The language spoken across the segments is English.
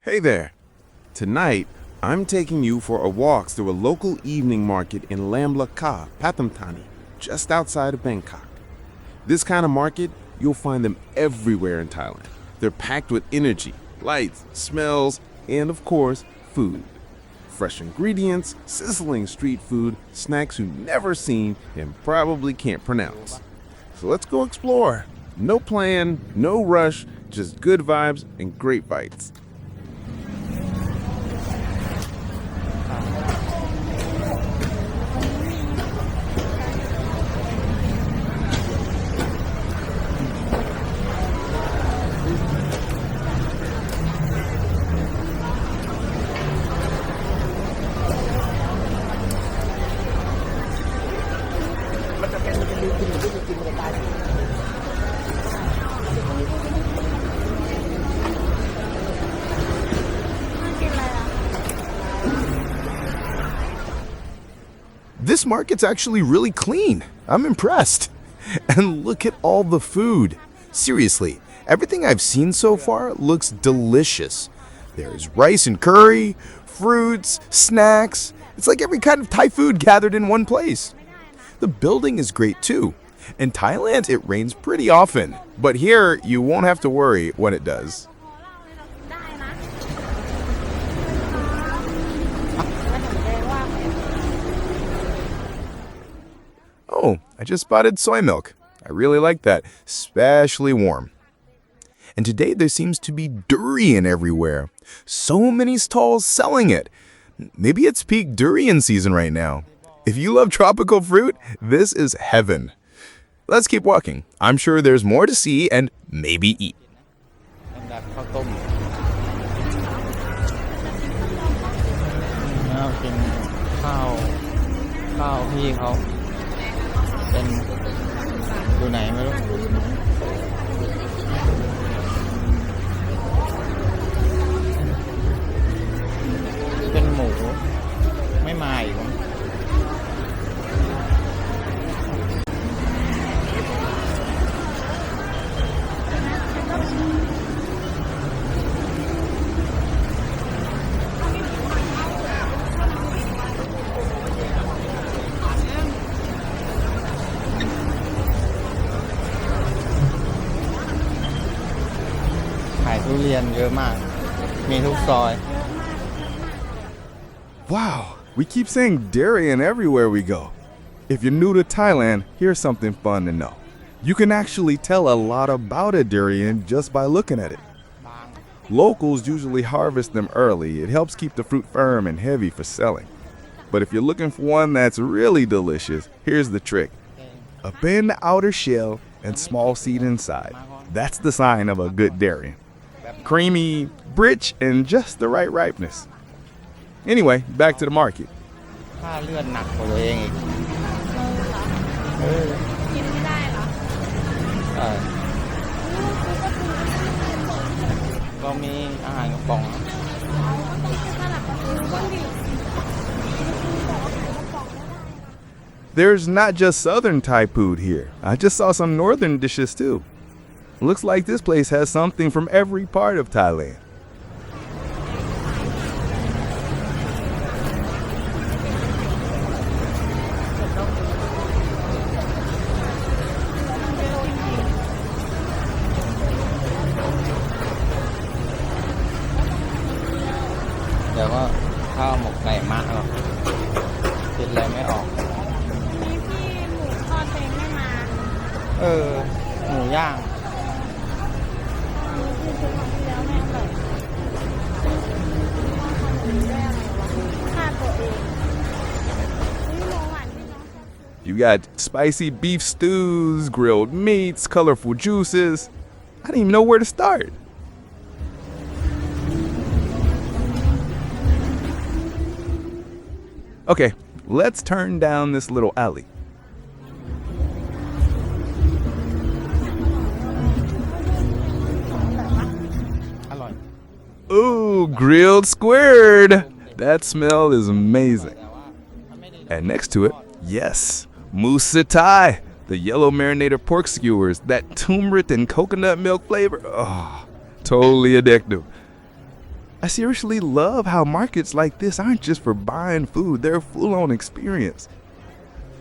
Hey there! Tonight, I'm taking you for a walk through a local evening market in Lam Luk Ka, Pathum Thani, just outside of Bangkok. This kind of market, you'll find them everywhere in Thailand. They're packed with energy, lights, smells, and of course, food. Fresh ingredients, sizzling street food, snacks you've never seen and probably can't pronounce. So let's go explore. No plan, no rush, just good vibes and great bites. This market's actually really clean. I'm impressed. And look at all the food. Seriously, everything I've seen so far looks delicious. There's rice and curry, fruits, snacks. It's like every kind of Thai food gathered in one place. The building is great too. In Thailand, it rains pretty often, but here you won't have to worry when it does. Oh, I just spotted soy milk. I really like that, especially warm. And today there seems to be durian everywhere. So many stalls selling it. Maybe it's peak durian season right now. If you love tropical fruit, this is heaven. Let's keep walking. I'm sure there's more to see and maybe eat. กินข้าวพี่เขาเป็นอยู่ไหนไม่รู้เป็นหมูไม่มาอีกมั้ง ขายทุเรียนเยอะมากมีทุกซอย Wow, we keep saying durian everywhere we go. If you're new to Thailand, here's something fun to know. You can actually tell a lot about a durian just by looking at it. Locals usually harvest them early. It helps keep the fruit firm and heavy for selling. But if you're looking for one that's really delicious, here's the trick. A thin outer shell and small seed inside. That's the sign of a good durian. Creamy, rich, and just the right ripeness. Anyway, back to the market. ค่าเลือดหนักกว่าตัวเองอีกกินไม่ได้เหรอก็มีอาหารกระป๋อง There's not just southern Thai food here. I just saw some northern dishes too. Looks like this place has something from every part of Thailand. You got spicy beef stews, grilled meats, colorful juices. I didn't even know where to start. Okay, let's turn down this little alley. Ooh, grilled squid! That smell is amazing. And next to it, yes, Musa Thai, the yellow marinated pork skewers, that turmeric and coconut milk flavor. Oh, totally addictive. I seriously love how markets like this aren't just for buying food, they're a full-on experience.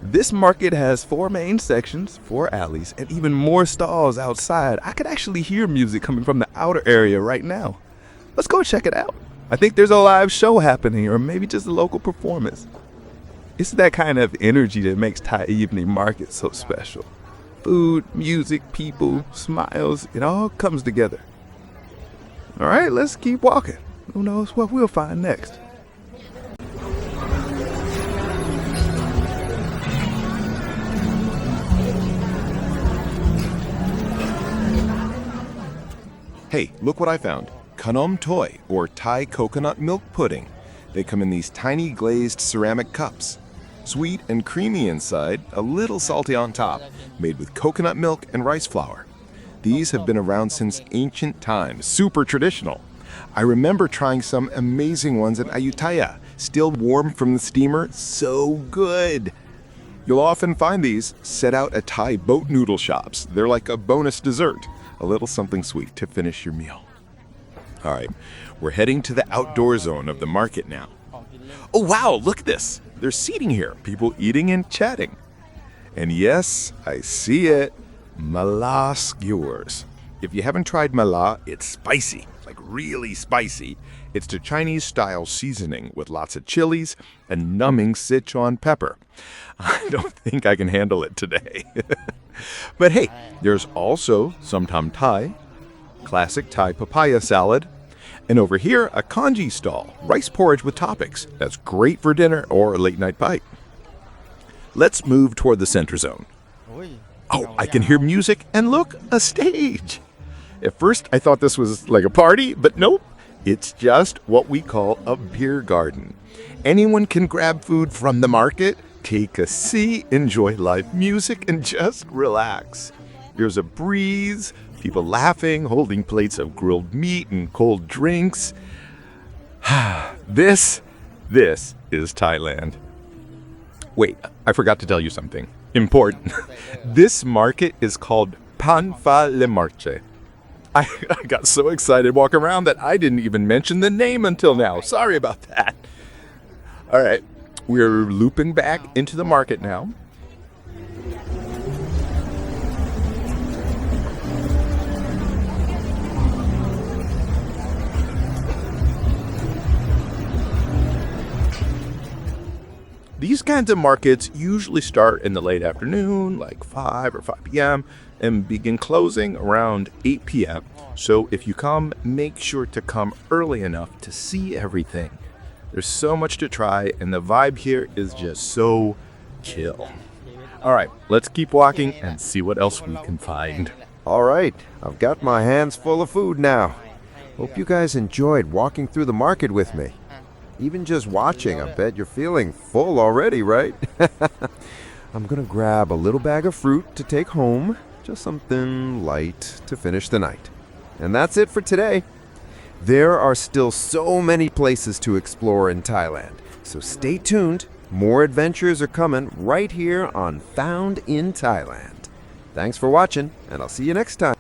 This market has 4 main sections, 4 alleys, and even more stalls outside. I could actually hear music coming from the outer area right now. Let's go check it out. I think there's a live show happening, or maybe just a local performance. It's that kind of energy that makes Thai evening markets so special. Food, music, people, smiles, it all comes together. All right, let's keep walking. Who knows what we'll find next? Hey, look what I found. Khanom Toy, or Thai coconut milk pudding. They come in these tiny glazed ceramic cups. Sweet and creamy inside, a little salty on top, made with coconut milk and rice flour. These have been around since ancient times, super traditional. I remember trying some amazing ones in Ayutthaya, still warm from the steamer, so good. You'll often find these set out at Thai boat noodle shops. They're like a bonus dessert, a little something sweet to finish your meal. All right, we're heading to the outdoor zone of the market now. Oh wow, look at this. There's seating here, people eating and chatting. And yes, I see it, mala skewers. If you haven't tried mala, it's spicy, like really spicy. It's the Chinese-style seasoning with lots of chilies and numbing Sichuan pepper. I don't think I can handle it today. But hey, there's also some tam Thai, classic Thai papaya salad, and over here, a congee stall, rice porridge with toppings. That's great for dinner or a late-night bite. Let's move toward the center zone. Oh, I can hear music, and look, a stage. At first, I thought this was like a party, but nope. It's just what we call a beer garden. Anyone can grab food from the market, take a seat, enjoy live music, and just relax. There's a breeze, people laughing, holding plates of grilled meat and cold drinks. This is Thailand. Wait, I forgot to tell you something important. This market is called Phan Pha Le Marché. I got so excited walking around that I didn't even mention the name until now. Sorry about that. All right, we're looping back into the market now. These kinds of markets usually start in the late afternoon, like 5 or 5 p.m., and begin closing around 8 p.m. So if you come, make sure to come early enough to see everything. There's so much to try, and the vibe here is just so chill. All right, let's keep walking and see what else we can find. All right, I've got my hands full of food now. Hope you guys enjoyed walking through the market with me. Even just watching, I bet you're feeling full already, right? I'm gonna grab a little bag of fruit to take home, just something light to finish the night. And that's it for today. There are still so many places to explore in Thailand, so stay tuned. More adventures are coming right here on Found in Thailand. Thanks for watching, and I'll see you next time.